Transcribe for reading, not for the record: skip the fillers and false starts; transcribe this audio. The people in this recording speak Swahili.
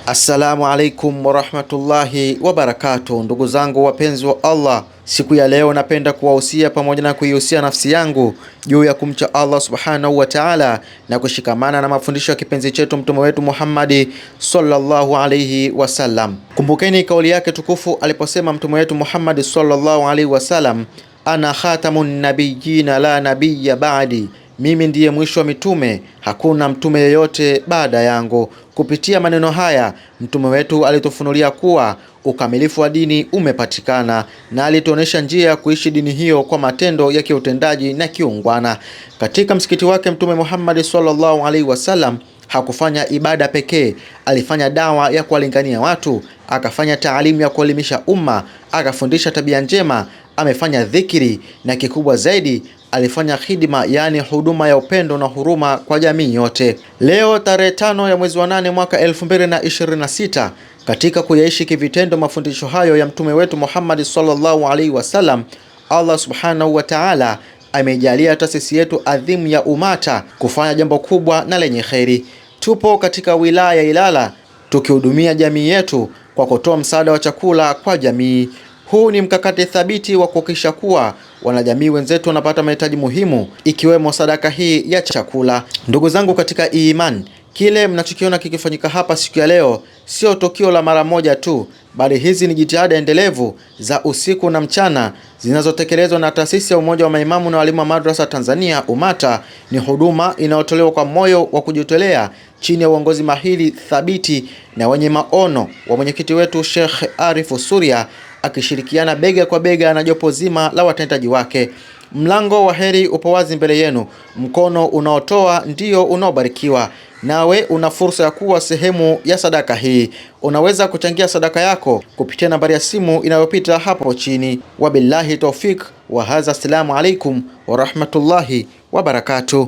Assalamu alaikum warahmatullahi wabarakatuh. Ndugu zangu wapenzi wa Allah, siku ya leo napenda kuwahusia pamoja na kuihusia nafsi yangu juu ya kumcha Allah subhanahu wa ta'ala na kushikamana na mafundisho ya kipenzi chetu mtume wetu Muhammad sallallahu alayhi wasallam. Kumbukeni kauli yake tukufu aliposema mtume wetu Muhammad sallallahu alayhi wasallam, ana khatamun nabiyina la nabiyya ba'di, mimi ndiye mwisho wa mitume, hakuna mtume yeyote baada yangu. Kupitia maneno haya mtume wetu alitufunulia kuwa ukamilifu wa dini umepatikana na alituonesha njia ya kuishi dini hiyo kwa matendo ya kiutendaji na kiungwana. Katika msikiti wake mtume Muhammad sallallahu alaihi wasallam hakufanya ibada pekee, alifanya dawa ya kuwalingania watu, akafanya taalimu ya kuelimisha umma, akafundisha tabia njema, amefanya dhikri na kikubwa zaidi alifanya khidma, yani huduma ya upendo na huruma kwa jamii yote. Leo tarehe 5 ya mwezi wa 8 mwaka 2026, katika kuyaishi kivitendo mafundisho hayo ya mtume wetu Muhammad sallallahu alaihi wasallam, Allah subhanahu wa ta'ala amejalia taasisi yetu adhimu ya Umata kufanya jambo kubwa na lenye kheri. Tupo katika wilaya ya Ilala tukihudumia jamii yetu kwa kutoa msaada wa chakula kwa jamii. Huu ni mkakati thabiti wa kuhakikisha kuwa wanajamii wenzetu wanapata mahitaji muhimu ikiwemo sadaka hii ya chakula. Ndugu zangu katika imani, kile mnachokiona kikifanyika hapa siku ya leo sio tukio la mara moja tu, bali hizi ni jitihada endelevu za usiku na mchana zinazotekelezwa na taasisi ya Umoja wa Maimamu na Walimu wa Madrasa Tanzania Umata. Ni huduma inayotolewa kwa moyo wa kujitolea chini ya uongozi mahiri, thabiti na wenye maono wa mwenyekiti wetu Sheikh Arifu Suria, akishirikiana bega kwa bega na jopo zima la watendaji wake. Mlango wa heri upo wazi mbele yenu, mkono unaotoa ndio unaobarikiwa. Nawe una fursa ya kuwa sehemu ya sadaka hii. Unaweza kuchangia sadaka yako kupitia nambari ya simu inayopita hapo chini. Wabillahi tawfik wa hadha, assalamu alaikum wa rahmatullahi wa barakatuh.